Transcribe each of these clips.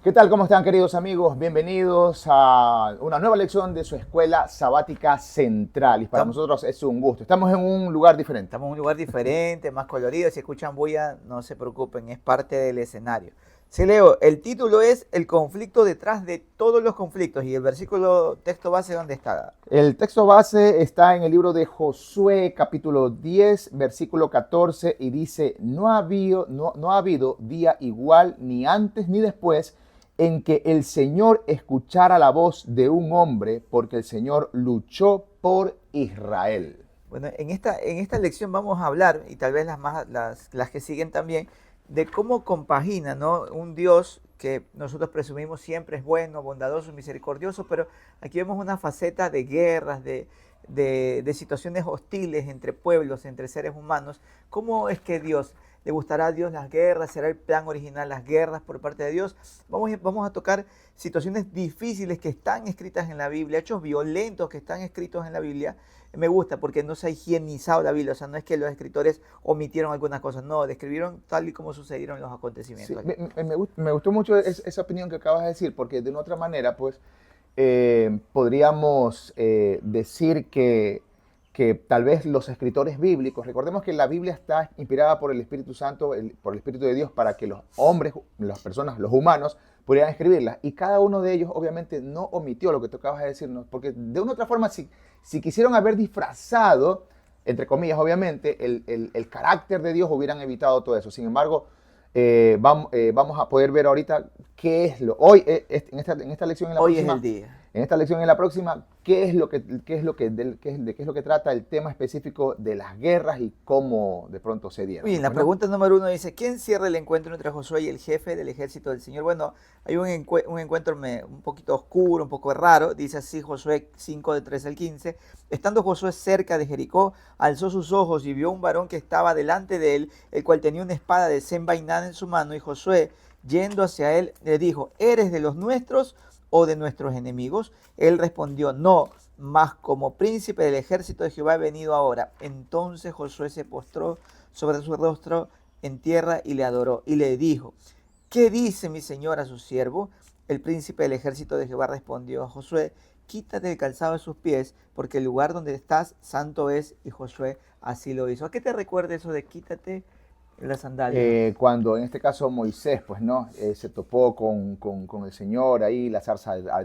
¿Qué tal? ¿Cómo están, queridos amigos? Bienvenidos a una nueva lección de su escuela sabática central. Y para Estamos, nosotros es un gusto. Estamos en un lugar diferente. estamos en un lugar diferente, más colorido. Si escuchan bulla, no se preocupen, es parte del escenario. Sí, Leo, el título es El conflicto detrás de todos los conflictos. Y el versículo texto base, ¿dónde está? El texto base está en el libro de Josué, capítulo 10, versículo 14, y dice: no ha habido día igual, ni antes ni después, en que el Señor escuchara la voz de un hombre, porque el Señor luchó por Israel. Bueno, en esta lección vamos a hablar, y tal vez las que siguen también, de cómo compagina, ¿no? Un Dios que nosotros presumimos siempre es bueno, bondadoso, misericordioso, pero aquí vemos una faceta de guerras, de situaciones hostiles entre pueblos, entre seres humanos. ¿Cómo es que Dios, le gustará a Dios las guerras? ¿Será el plan original las guerras por parte de Dios? Vamos a tocar situaciones difíciles que están escritas en la Biblia, hechos violentos que están escritos en la Biblia. Me gusta porque no se ha higienizado la Biblia, o sea, no es que los escritores omitieron algunas cosas, no, describieron tal y como sucedieron los Sí, acontecimientos. me gustó mucho esa opinión que acabas de decir, porque de una otra manera, pues, podríamos decir que tal vez los escritores bíblicos, recordemos que la Biblia está inspirada por el Espíritu Santo, por el Espíritu de Dios, para que los hombres, las personas, los humanos, pudieran escribirlas. Y cada uno de ellos, obviamente, no omitió lo que tú acabas de decirnos, porque de una otra forma, si quisieron haber disfrazado, entre comillas, obviamente, el carácter de Dios, hubieran evitado todo eso. Sin embargo, vamos a poder ver ahorita qué es hoy, en esta lección, en la Hoy es el próxima, día. en esta lección, en la próxima, de qué es lo que trata el tema específico de las guerras y cómo de pronto se dieron. Bien, la Bueno, pregunta número uno dice, ¿quién cierra el encuentro entre Josué y el jefe del ejército del Señor? Bueno, hay un encuentro un poquito oscuro, un poco raro, dice así Josué 5 de 13 al 15. Estando Josué cerca de Jericó, alzó sus ojos y vio un varón que estaba delante de él, el cual tenía una espada desenvainada en su mano, y Josué, yendo hacia él, le dijo, ¿eres de los nuestros o de nuestros enemigos? Él respondió, no, mas como príncipe del ejército de Jehová he venido ahora. Entonces Josué se postró sobre su rostro en tierra y le adoró y le dijo, ¿qué dice mi señor a su siervo? El príncipe del ejército de Jehová respondió a Josué, quítate el calzado de sus pies, porque el lugar donde estás santo es. Y Josué así lo hizo. ¿A qué te recuerda eso de quítate las sandalias? cuando en este caso Moisés, pues no, se topó con el Señor ahí, la zarza Es la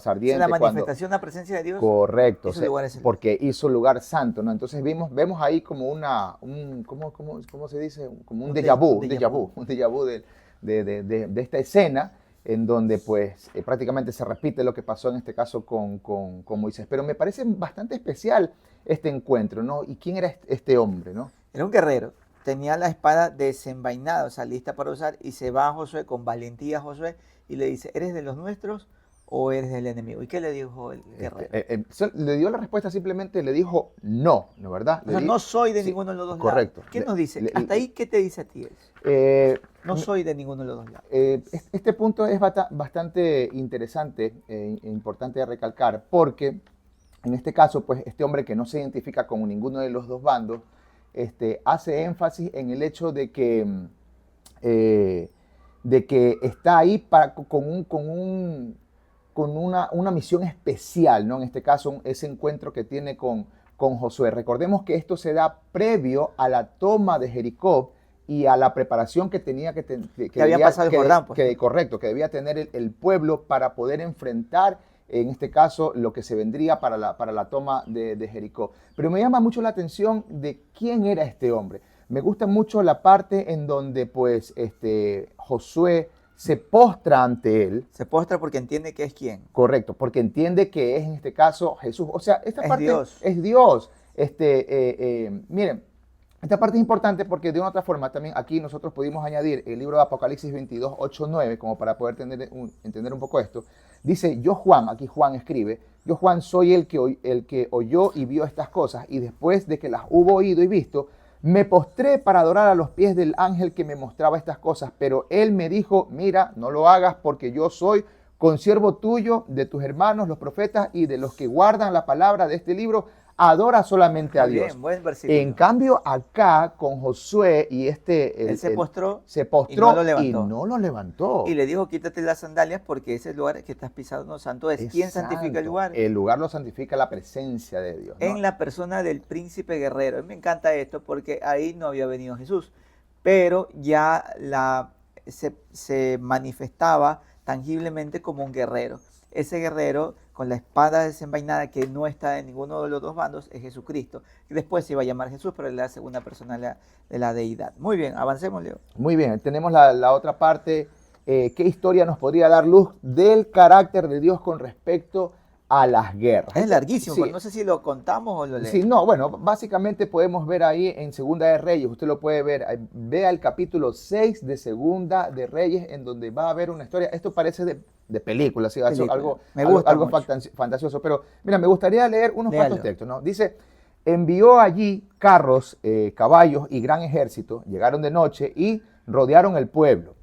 ardiente, cuando. manifestación de la presencia de Dios. Correcto, Ese lugar es el... porque hizo lugar santo, ¿no? Entonces vemos ahí como ¿cómo se dice? Como un Un déjà vu, un déjà vu. un déjà vu de esta escena en donde pues prácticamente se repite lo que pasó en este caso con Moisés. Pero me parece bastante especial este encuentro, ¿no? ¿Y quién era este hombre, no? Era un guerrero, tenía la espada desenvainada, o sea, lista para usar, y se va a Josué con valentía a Josué y le dice, ¿eres de los nuestros o eres del enemigo? ¿Y qué le dijo el guerrero? Le dio la respuesta, simplemente le dijo no, ¿no verdad? O sea, no soy de Sí, ninguno de los dos lados. correcto. ¿Qué nos dice? Hasta ahí, ¿qué te dice a ti eso? Eh, No soy de ninguno de los dos lados. este punto es bastante interesante e importante de recalcar, porque en este caso, pues este hombre que no se identifica con ninguno de los dos bandos, hace énfasis en el hecho eh, de que está ahí con una misión especial, ¿no? En este caso, ese encuentro que tiene con Josué. Recordemos que esto se da previo a la toma de Jericó y a la preparación que tenía Que habían pasado el Jordán, pues. correcto, que debía tener el pueblo para poder enfrentar, en este caso, lo que se vendría para la toma de Jericó. Pero me llama mucho la atención de quién era este hombre. Me gusta mucho la parte en donde pues Josué se postra ante él. Se postra porque entiende que es quién. Correcto, porque entiende que es en este caso Jesús. O sea, esta Es parte Dios. es Dios. Miren, esta parte es importante porque de una otra forma también aquí nosotros pudimos añadir el libro de Apocalipsis 22, 8, 9, como para poder entender un poco esto. Dice, yo Juan, aquí Juan escribe, yo Juan soy el que oyó y vio estas cosas, y después de que las hubo oído y visto, me postré para adorar a los pies del ángel que me mostraba estas cosas, pero él me dijo, mira, no lo hagas porque yo soy consiervo tuyo, de tus hermanos, los profetas, y de los que guardan la palabra de este libro. adora solamente a Muy Dios. bien, buen versículo. En cambio, acá con Josué y Él se postró se y no postró lo y levantó. no lo levantó. Y le dijo, quítate las sandalias porque ese lugar que estás pisando santo es. Es ¿Quién santifica el santo. lugar? El lugar lo santifica la presencia de Dios, ¿no? En la persona del príncipe guerrero. A mí me encanta esto porque ahí no había venido Jesús, pero ya se manifestaba tangiblemente como un guerrero. Ese guerrero con la espada desenvainada que no está en ninguno de los dos bandos es Jesucristo. Después se iba a llamar Jesús, pero es la segunda persona de la deidad. Muy bien, avancemos, Leo. Muy bien, tenemos la otra parte. ¿Qué historia nos podría dar luz del carácter de Dios con respecto a las guerras? Es larguísimo, pero Sí, no sé si lo contamos o lo sí, leemos. no, bueno, básicamente podemos ver ahí en Segunda de Reyes, usted lo puede ver, vea el capítulo 6 de Segunda de Reyes, en donde va a haber una historia, esto parece de película, ¿sí? Película. Me gusta algo mucho. fantasioso, pero mira, me gustaría leer unos cuantos Léalo. textos, ¿no? Dice, envió allí carros, caballos y gran ejército, llegaron de noche y rodearon el pueblo.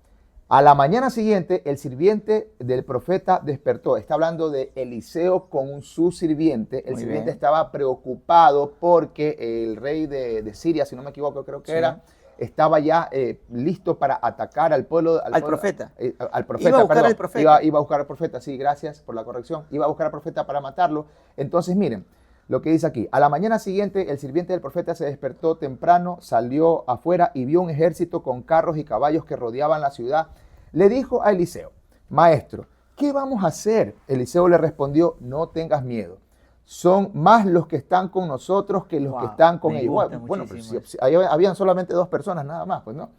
A la mañana siguiente, el sirviente del profeta despertó. Está hablando de Eliseo con su sirviente. El Muy sirviente bien. estaba preocupado porque el rey de Siria, si no me equivoco, creo que Sí. era, estaba ya listo para atacar al pueblo. Al profeta. Al profeta, Iba a buscar perdón. al profeta. Iba a buscar al profeta, sí, gracias por la corrección. Iba a buscar al profeta para matarlo. Entonces, miren, lo que dice aquí, a la mañana siguiente el sirviente del profeta se despertó temprano, salió afuera y vio un ejército con carros y caballos que rodeaban la ciudad. Le dijo a Eliseo, maestro, ¿qué vamos a hacer? Eliseo le respondió, no tengas miedo. Son más los que están con nosotros que los que Wow, están con me ellos. gusta Bueno, pues muchísimo eso. habían solamente 2 personas nada más, pues no.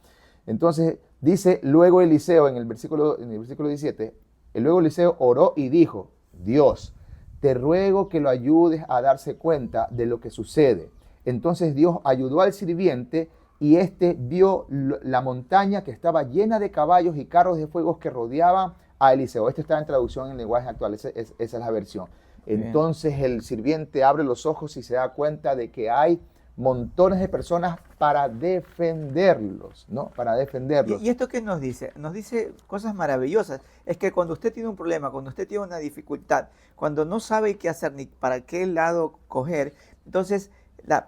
Entonces dice luego Eliseo en el versículo 17, luego Eliseo oró y dijo, Dios, te ruego que lo ayudes a darse cuenta de lo que sucede. Entonces Dios ayudó al sirviente y éste vio la montaña que estaba llena de caballos y carros de fuego que rodeaban a Eliseo. Esto está en traducción en lenguaje actual, esa es la versión. Bien. Entonces el sirviente abre los ojos y se da cuenta de que hay montones de personas para defenderlos, ¿no? Para defenderlos. ¿Y esto qué nos dice? Nos dice cosas maravillosas. Es que cuando usted tiene un problema, cuando usted tiene una dificultad, cuando no sabe qué hacer ni para qué lado coger, entonces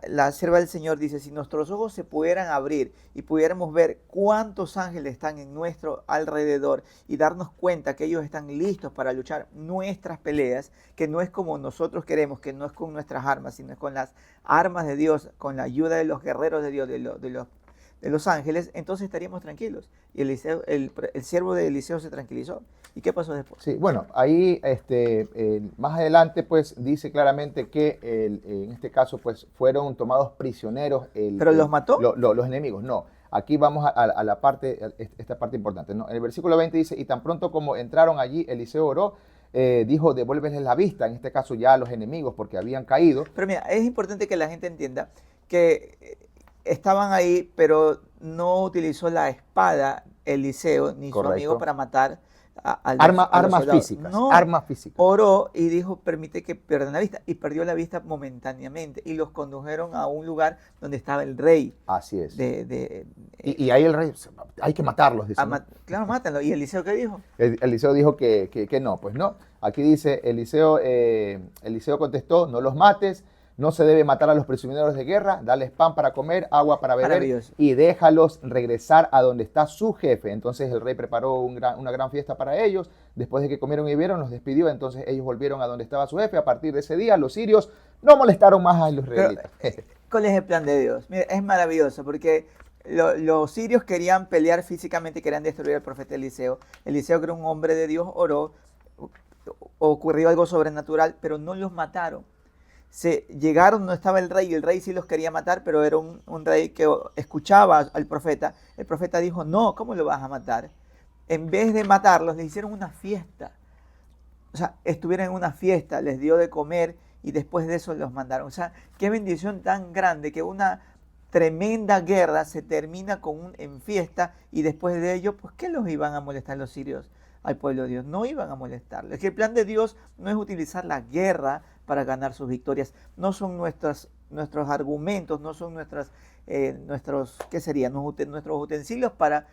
la sierva del Señor dice, si nuestros ojos se pudieran abrir y pudiéramos ver cuántos ángeles están en nuestro alrededor y darnos cuenta que ellos están listos para luchar nuestras peleas, que no es como nosotros queremos, que no es con nuestras armas, sino es con las armas de Dios, con la ayuda de los guerreros de Dios, de los ángeles, entonces estaríamos tranquilos. Y el siervo de Eliseo se tranquilizó. ¿Y qué pasó después? Sí, bueno, ahí más adelante pues dice claramente que en este caso pues fueron tomados prisioneros. ¿Pero los mató? Los enemigos, no. Aquí vamos a la parte, esta parte importante, ¿no? En el versículo 20 dice, y tan pronto como entraron allí, Eliseo oró, dijo, devuélveles la vista, en este caso ya a los enemigos porque habían caído. Pero mira, es importante que la gente entienda que estaban ahí, pero no utilizó la espada Eliseo ni Correcto. su amigo para matar a los Armas soldados. físicas, No, armas físicas. oró y dijo, permite que pierdan la vista. Y perdió la vista momentáneamente. Y los condujeron a un lugar donde estaba el rey. Así es. De, Y ahí el rey, hay que matarlos, dice, ¿no? Claro, mátanlo. ¿Y Eliseo qué dijo? Eliseo dijo que no, pues no. Aquí dice, Eliseo contestó, no los mates, no se debe matar a los prisioneros de guerra, dales pan para comer, agua para beber Maravilloso. y déjalos regresar a donde está su jefe. Entonces el rey preparó una gran fiesta para ellos. Después de que comieron y bebieron, los despidió. Entonces ellos volvieron a donde estaba su jefe. A partir de ese día, los sirios no molestaron más a los israelitas. ¿Cuál es el plan de Dios? Mira, es maravilloso porque los sirios querían pelear físicamente, querían destruir al profeta Eliseo. Eliseo, que era un hombre de Dios, oró, ocurrió algo sobrenatural, pero no los mataron. Llegaron, no estaba el rey, y el rey sí los quería matar, pero era un rey que escuchaba al profeta. El profeta dijo, no, ¿cómo lo vas a matar? En vez de matarlos, les hicieron una fiesta. O sea, estuvieron en una fiesta, les dio de comer y después de eso los mandaron. O sea, qué bendición tan grande que una tremenda guerra se termina en fiesta y después de ello, pues, ¿qué los iban a molestar los sirios al pueblo de Dios? No iban a molestarlos. Es que el plan de Dios no es utilizar la guerra para ganar sus victorias. No son nuestros argumentos, no son nuestros, ¿qué serían? Nuestros utensilios para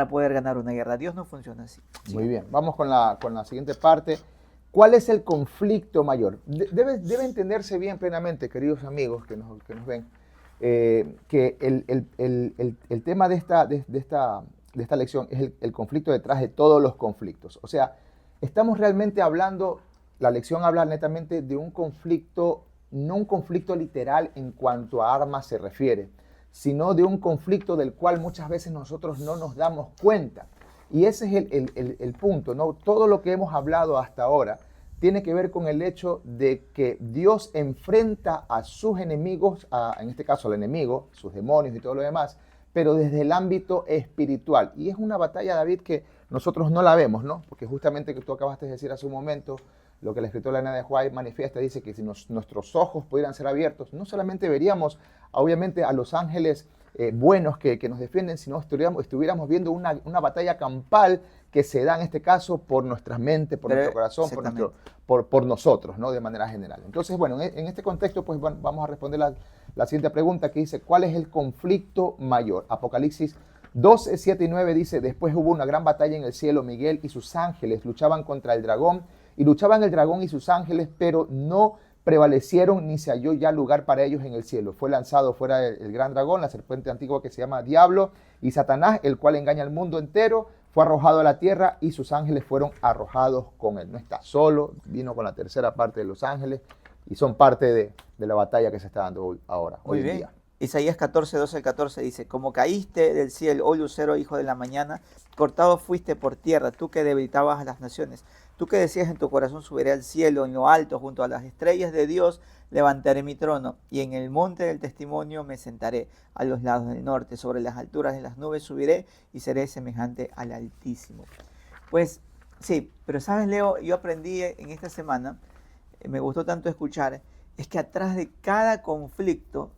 poder ganar una guerra. Dios no funciona así. Muy bien, vamos con la siguiente parte. ¿Cuál es el conflicto mayor? Debe entenderse bien plenamente, queridos amigos que nos ven, que el tema de esta lección es el conflicto detrás de todos los conflictos. O sea, estamos realmente hablando, la lección habla netamente de un conflicto, no un conflicto literal en cuanto a armas se refiere, sino de un conflicto del cual muchas veces nosotros no nos damos cuenta. Y ese es el punto, ¿no? Todo lo que hemos hablado hasta ahora tiene que ver con el hecho de que Dios enfrenta a sus enemigos, en este caso al enemigo, sus demonios y todo lo demás, pero desde el ámbito espiritual. Y es una batalla, David, que nosotros no la vemos, ¿no? Porque justamente que tú acabaste de decir hace un momento, lo que la escritora Elena de White manifiesta, dice que si nuestros ojos pudieran ser abiertos, no solamente veríamos, obviamente, a los ángeles buenos que nos defienden, sino estuviéramos viendo una batalla campal que se da en este caso por nuestras mentes, por nuestro corazón, por nosotros, ¿no? De manera general. Entonces, bueno, en este contexto, pues vamos a responder la siguiente pregunta que dice, ¿cuál es el conflicto mayor? Apocalipsis 12, 7 y 9 dice, después hubo una gran batalla en el cielo, Miguel y sus ángeles luchaban contra el dragón, y luchaban el dragón y sus ángeles, pero no prevalecieron ni se halló ya lugar para ellos en el cielo. Fue lanzado fuera el gran dragón, la serpiente antigua que se llama Diablo y Satanás, el cual engaña al mundo entero, fue arrojado a la tierra y sus ángeles fueron arrojados con él. No está solo, vino con la tercera parte de los ángeles y son parte de la batalla que se está dando hoy en día. Isaías 14, 12 al 14 dice, como caíste del cielo, oh lucero, hijo de la mañana, cortado fuiste por tierra, tú que debilitabas a las naciones. Tú que decías en tu corazón, subiré al cielo, en lo alto, junto a las estrellas de Dios, levantaré mi trono, y en el monte del testimonio me sentaré, a los lados del norte, sobre las alturas de las nubes subiré, y seré semejante al Altísimo. Pues sí, pero sabes, Leo, yo aprendí en esta semana, me gustó tanto escuchar, es que atrás de cada conflicto,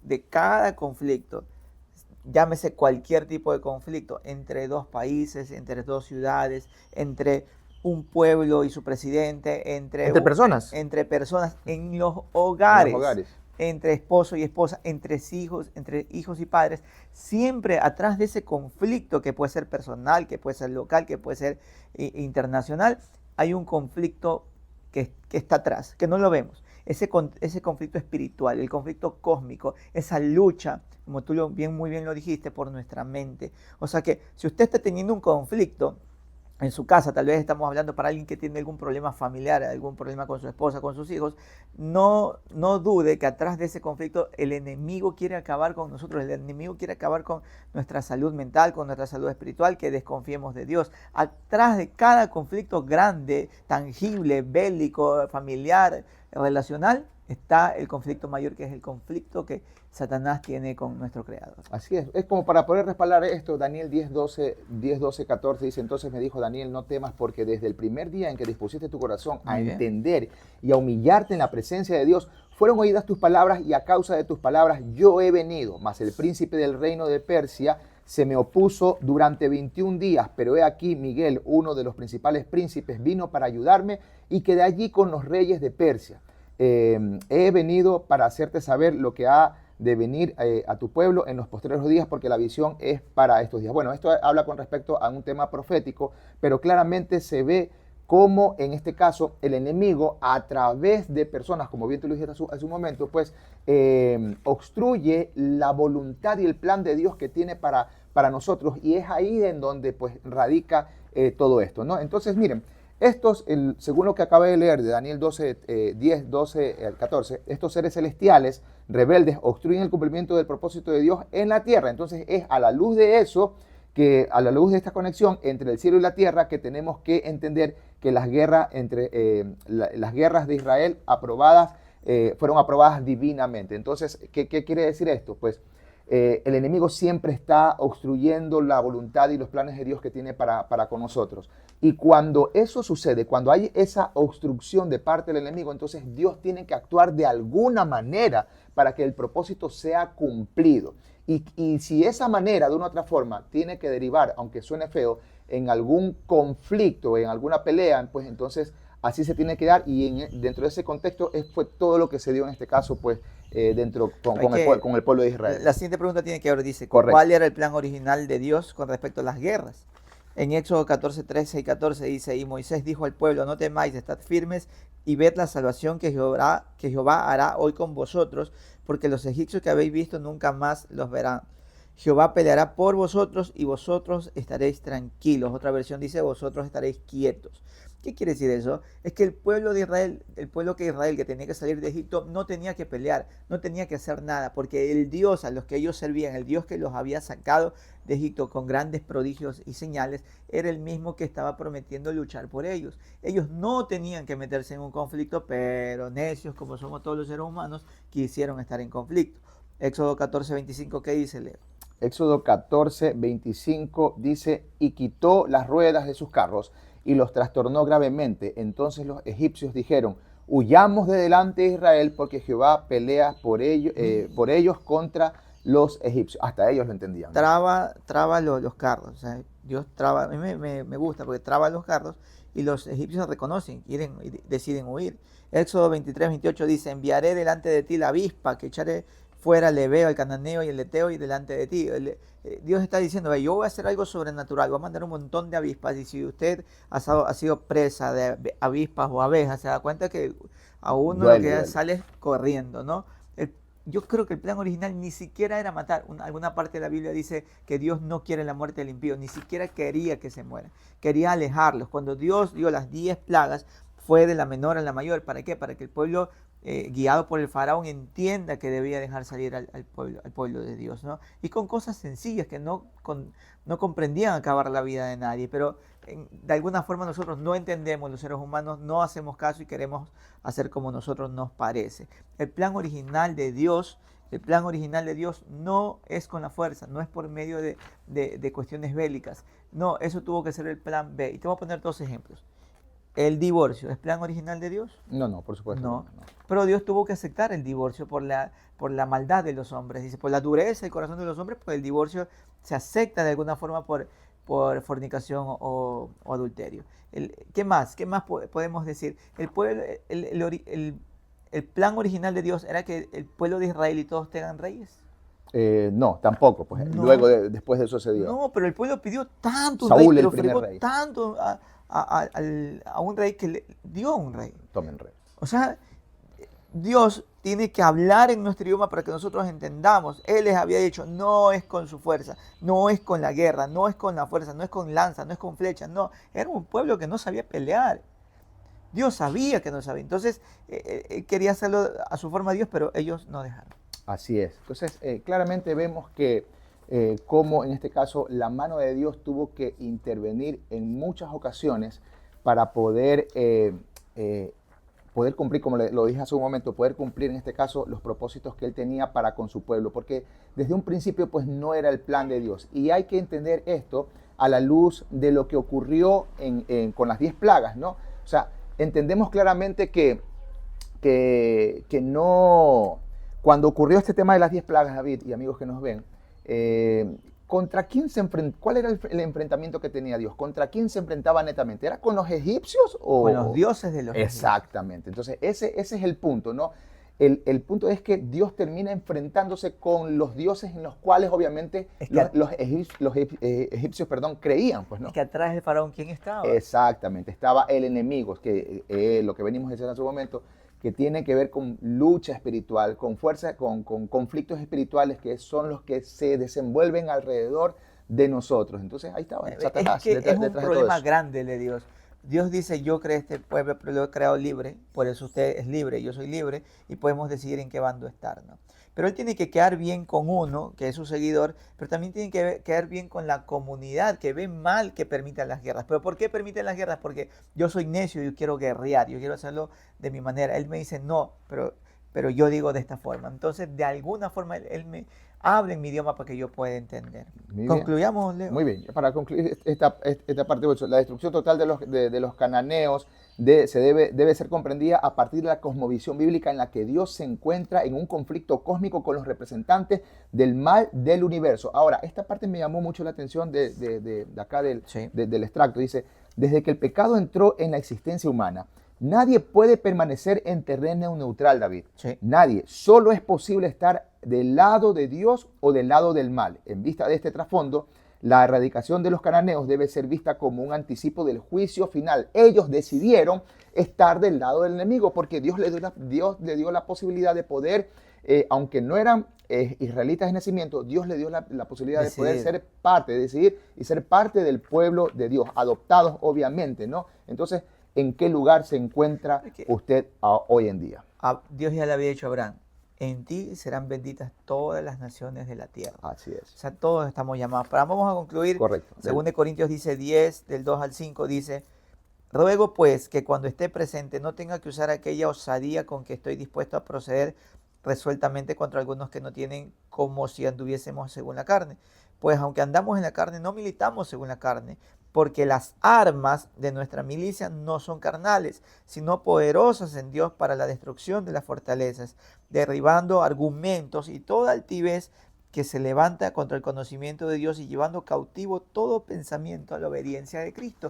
llámese cualquier tipo de conflicto, entre dos países, entre dos ciudades, entre un pueblo y su presidente, entre personas, en los hogares, entre esposo y esposa, entre hijos y padres, siempre atrás de ese conflicto que puede ser personal, que puede ser local, que puede ser internacional, hay un conflicto que está atrás, que no lo vemos. Ese conflicto espiritual, el conflicto cósmico, esa lucha, como tú muy bien lo dijiste, por nuestra mente. O sea que si usted está teniendo un conflicto en su casa, tal vez estamos hablando para alguien que tiene algún problema familiar, algún problema con su esposa, con sus hijos, no dude que atrás de ese conflicto el enemigo quiere acabar con nosotros, el enemigo quiere acabar con nuestra salud mental, con nuestra salud espiritual, que desconfiemos de Dios. Atrás de cada conflicto grande, tangible, bélico, familiar, relacional, está el conflicto mayor, que es el conflicto que Satanás tiene con nuestro Creador. Así es como para poder respaldar esto, Daniel 10, 12, 14 dice, entonces me dijo Daniel, no temas porque desde el primer día en que dispusiste tu corazón a entender y a humillarte en la presencia de Dios, fueron oídas tus palabras y a causa de tus palabras yo he venido, mas el príncipe del reino de Persia se me opuso durante 21 días, pero he aquí Miguel, uno de los principales príncipes, vino para ayudarme y quedé allí con los reyes de Persia. He venido para hacerte saber lo que ha de venir a tu pueblo en los posteriores días, porque la visión es para estos días. Bueno, esto habla con respecto a un tema profético, pero claramente se ve cómo en este caso el enemigo, a través de personas, como bien tú lo dijiste hace un momento, pues obstruye la voluntad y el plan de Dios que tiene para nosotros, y es ahí en donde pues radica todo esto, ¿no? Entonces, miren, estos, según lo que acabé de leer de Daniel 12, 10, 12 al 14, estos seres celestiales rebeldes obstruyen el cumplimiento del propósito de Dios en la tierra. Entonces es a la luz de eso, a la luz de esta conexión entre el cielo y la tierra, que tenemos que entender que las guerras las guerras de Israel fueron aprobadas divinamente. Entonces, ¿qué quiere decir esto? Pues el enemigo siempre está obstruyendo la voluntad y los planes de Dios que tiene para con nosotros. Y cuando eso sucede, cuando hay esa obstrucción de parte del enemigo, entonces Dios tiene que actuar de alguna manera para que el propósito sea cumplido. Y si esa manera, de una u otra forma, tiene que derivar, aunque suene feo, en algún conflicto, en alguna pelea, pues entonces así se tiene que dar. Y dentro de ese contexto fue todo lo que se dio en este caso, pues con el pueblo de Israel. La siguiente pregunta tiene que ver, dice, ¿cuál era el plan original de Dios con respecto a las guerras? En Éxodo 14, 13 y 14 dice, y Moisés dijo al pueblo, no temáis, estad firmes y ved la salvación que Jehová hará hoy con vosotros, porque los egipcios que habéis visto nunca más los verán. Jehová peleará por vosotros y vosotros estaréis tranquilos. Otra versión dice, vosotros estaréis quietos. ¿Qué quiere decir eso? Es que el pueblo de Israel, el pueblo que Israel que tenía que salir de Egipto, no tenía que pelear, no tenía que hacer nada, porque el Dios a los que ellos servían, el Dios que los había sacado de Egipto con grandes prodigios y señales, era el mismo que estaba prometiendo luchar por ellos. Ellos no tenían que meterse en un conflicto, pero necios como somos todos los seres humanos, quisieron estar en conflicto. Éxodo 14, 25, ¿qué dice, Leo? Éxodo 14, 25 dice, y quitó las ruedas de sus carros y los trastornó gravemente. Entonces los egipcios dijeron, huyamos de delante de Israel porque Jehová pelea por ellos contra los egipcios. Hasta ellos lo entendían. Traba los carros. O sea, Dios traba, a mí me gusta porque traba los carros y los egipcios reconocen, quieren y deciden huir. Éxodo 23, 28 dice, enviaré delante de ti la avispa que echaré fuera al Ebeo, al Cananeo y el Eteo y delante de ti. Dios está diciendo, yo voy a hacer algo sobrenatural, voy a mandar un montón de avispas y si usted ha sido presa de avispas o abejas, se da cuenta que a uno lo que sale es corriendo, ¿no? Yo creo que el plan original ni siquiera era matar. Alguna parte de la Biblia dice que Dios no quiere la muerte del impío, ni siquiera quería que se muera, quería alejarlos. Cuando Dios dio las 10 plagas, fue de la menor a la mayor. ¿Para qué? Para que el pueblo, guiado por el faraón, entienda que debía dejar salir al pueblo de Dios, ¿no? Y con cosas sencillas que no comprendían acabar la vida de nadie, pero de alguna forma nosotros no entendemos, los seres humanos no hacemos caso y queremos hacer como nosotros nos parece. El plan original de Dios no es con la fuerza, no es por medio de cuestiones bélicas. No, eso tuvo que ser el plan B. Y te voy a poner 2 ejemplos. ¿El divorcio es plan original de Dios? No, por supuesto. No. Pero Dios tuvo que aceptar el divorcio por la maldad de los hombres. Dice, por la dureza del corazón de los hombres, pues el divorcio se acepta de alguna forma por fornicación o adulterio. ¿Qué más? ¿Qué más podemos decir? El plan original de Dios era que el pueblo de Israel y todos tengan reyes. No, tampoco. Pues No. Luego, después de eso se dio. No, pero el pueblo pidió tanto Saúl, un rey, pero el primer fregó rey. tanto a un rey que le dio un rey. Tomen rey. O sea, Dios tiene que hablar en nuestro idioma para que nosotros entendamos. Él les había dicho, no es con su fuerza, no es con la guerra, no es con la fuerza, no es con lanza, no es con flechas, no. Era un pueblo que no sabía pelear. Dios sabía que no sabía. Entonces, quería hacerlo a su forma Dios, pero ellos no dejaron. Así es. Entonces, claramente vemos que cómo en este caso la mano de Dios tuvo que intervenir en muchas ocasiones para poder cumplir, como lo dije hace un momento, poder cumplir en este caso los propósitos que él tenía para con su pueblo, porque desde un principio pues no era el plan de Dios. Y hay que entender esto a la luz de lo que ocurrió con las 10 plagas, ¿no? O sea, entendemos claramente que no, cuando ocurrió este tema de las 10 plagas, David y amigos que nos ven, ¿contra quién se enfrentó? ¿Cuál era el enfrentamiento que tenía Dios? ¿Contra quién se enfrentaba netamente? ¿Era con los egipcios o con los dioses de los egipcios? Exactamente. Entonces, ese es el punto, ¿no? El punto es que Dios termina enfrentándose con los dioses en los cuales obviamente los egipcios creían, pues, ¿no? Es que atrás del faraón, ¿quién estaba? Exactamente, estaba el enemigo, que lo que venimos diciendo hace un momento, que tiene que ver con lucha espiritual, con fuerza, con conflictos espirituales que son los que se desenvuelven alrededor de nosotros. Entonces ahí estaba Satanás. Es un problema grande de Dios. Dios dice, yo creé este pueblo, pero lo he creado libre, por eso usted es libre, yo soy libre, y podemos decidir en qué bando estar, ¿no? Pero Él tiene que quedar bien con uno, que es su seguidor, pero también tiene que quedar bien con la comunidad, que ve mal que permitan las guerras. ¿Pero por qué permiten las guerras? Porque yo soy necio, yo quiero guerrear, yo quiero hacerlo de mi manera. Él me dice, no, pero yo digo de esta forma. Entonces, de alguna forma, Él me habla en mi idioma para que yo pueda entender. Concluyamos, Leo. Muy bien, para concluir esta parte, la destrucción total de los cananeos debe ser comprendida a partir de la cosmovisión bíblica en la que Dios se encuentra en un conflicto cósmico con los representantes del mal del universo. Ahora, esta parte me llamó mucho la atención de acá del extracto. Dice, desde que el pecado entró en la existencia humana, nadie puede permanecer en terreno neutral, David. Sí. Nadie. Solo es posible estar del lado de Dios o del lado del mal. En vista de este trasfondo, La erradicación de los cananeos debe ser vista como un anticipo del juicio final. Ellos decidieron estar del lado del enemigo porque Dios le dio la posibilidad de poder, aunque no eran israelitas de nacimiento, Dios le dio la posibilidad de poder ser parte, de decidir y ser parte del pueblo de Dios, adoptados obviamente, ¿no? Entonces, ¿en qué lugar se encuentra usted hoy en día? Dios ya le había dicho a Abraham, en ti serán benditas todas las naciones de la tierra. Así es. O sea, todos estamos llamados. Pero vamos a concluir. Correcto. Según de Corintios dice 10, del 2 al 5, dice, ruego pues que cuando esté presente no tenga que usar aquella osadía con que estoy dispuesto a proceder resueltamente contra algunos que no tienen, como si anduviésemos según la carne. Pues aunque andamos en la carne, no militamos según la carne, porque las armas de nuestra milicia no son carnales, sino poderosas en Dios para la destrucción de las fortalezas, derribando argumentos y toda altivez que se levanta contra el conocimiento de Dios y llevando cautivo todo pensamiento a la obediencia de Cristo.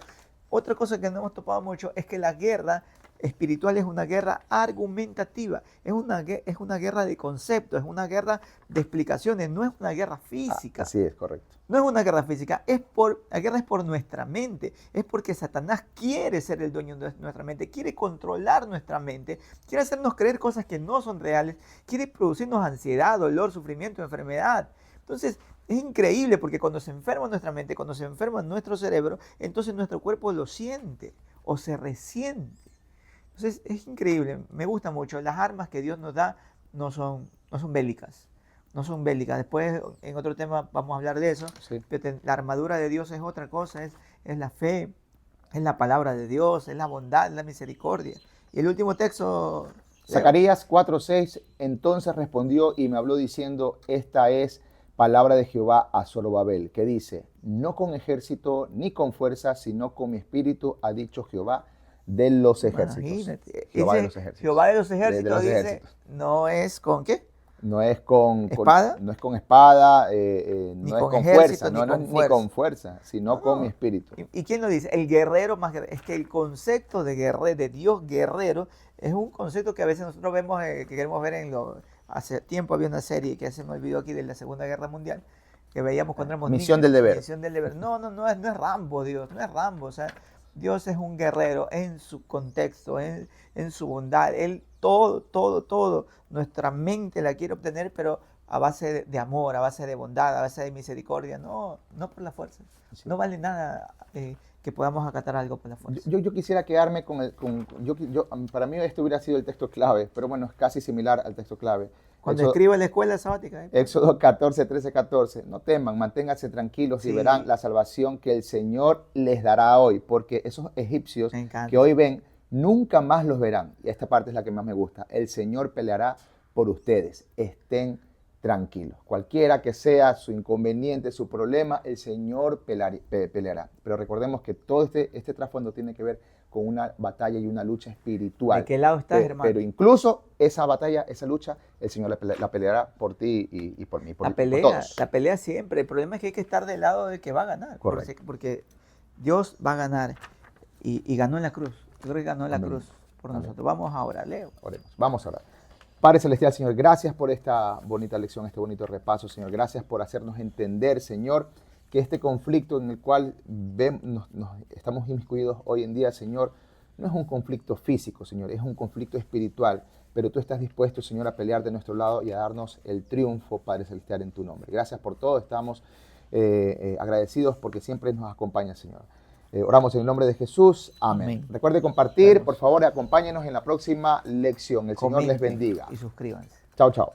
Otra cosa que no hemos topado mucho es que la guerra espiritual es una guerra argumentativa, es una guerra de conceptos, es una guerra de explicaciones, no es una guerra física. Así es, correcto. No es una guerra física, la guerra es por nuestra mente, es porque Satanás quiere ser el dueño de nuestra mente, quiere controlar nuestra mente, quiere hacernos creer cosas que no son reales, quiere producirnos ansiedad, dolor, sufrimiento, enfermedad. Entonces, es increíble porque cuando se enferma nuestra mente, cuando se enferma nuestro cerebro, entonces nuestro cuerpo lo siente o se resiente. Entonces, es increíble, me gusta mucho. Las armas que Dios nos da no son bélicas. No son bélicas. Después, en otro tema, vamos a hablar de eso. Sí. Pero la armadura de Dios es otra cosa, es la fe, es la palabra de Dios, es la bondad, es la misericordia. Y el último texto... Zacarías 4:6, entonces respondió y me habló diciendo, esta es palabra de Jehová a Zorobabel, que dice, no con ejército ni con fuerza, sino con mi espíritu, ha dicho Jehová de los ejércitos. Imagínate. Jehová de los ejércitos. Jehová de los ejércitos, de los dice, ejércitos. no es con ¿qué? No es con ¿Espada? no es con espada, Ni no es con con ejército, fuerza, ni con fuerza, sino No, con no. mi espíritu. ¿Y quién lo dice? El guerrero más guerrero. Es que el concepto de Dios guerrero es un concepto que a veces nosotros vemos, que queremos ver hace tiempo había una serie que se me olvidó aquí de la Segunda Guerra Mundial, que veíamos cuando éramos Misión niños. del deber. Misión del deber. No es Rambo, Dios, no es Rambo. O sea, Dios es un guerrero en su contexto, en su bondad. Él todo, nuestra mente la quiere obtener, pero a base de amor, a base de bondad, a base de misericordia, no por la fuerza. Sí. No vale nada que podamos acatar algo por la fuerza. Yo quisiera quedarme para mí esto hubiera sido el texto clave, pero bueno, es casi similar al texto clave. Cuando escriba en la escuela sabática. Éxodo 14, 13, 14. No teman, manténganse tranquilos y Sí. verán la salvación que el Señor les dará hoy, porque esos egipcios Me encanta. que hoy ven, nunca más los verán. Y esta parte es la que más me gusta. El Señor peleará por ustedes. Estén tranquilos. Cualquiera que sea su inconveniente, su problema, el Señor peleará. Pero recordemos que todo este trasfondo tiene que ver con una batalla y una lucha espiritual. ¿De qué lado estás, hermano? Pero incluso esa batalla, esa lucha, el Señor la peleará por ti y por mí, por todos. La pelea siempre. El problema es que hay que estar del lado de que va a ganar. Correcto. Porque Dios va a ganar y ganó en la cruz. Yo creo que ganó en la Amén. cruz por Amén. nosotros. Vamos ahora, Leo. Oremos. Vamos a orar. Padre Celestial, Señor, gracias por esta bonita lección, este bonito repaso, Señor. Gracias por hacernos entender, Señor, que este conflicto en el cual nos estamos inmiscuidos hoy en día, Señor, no es un conflicto físico, Señor, es un conflicto espiritual. Pero tú estás dispuesto, Señor, a pelear de nuestro lado y a darnos el triunfo, Padre Celestial, en tu nombre. Gracias por todo. Estamos agradecidos porque siempre nos acompañas, Señor. Oramos en el nombre de Jesús. Amén. Amén. Recuerde compartir, Oramos. por favor, acompáñenos en la próxima lección. El Señor les Comenten bendiga. y suscríbanse. Chao, chao.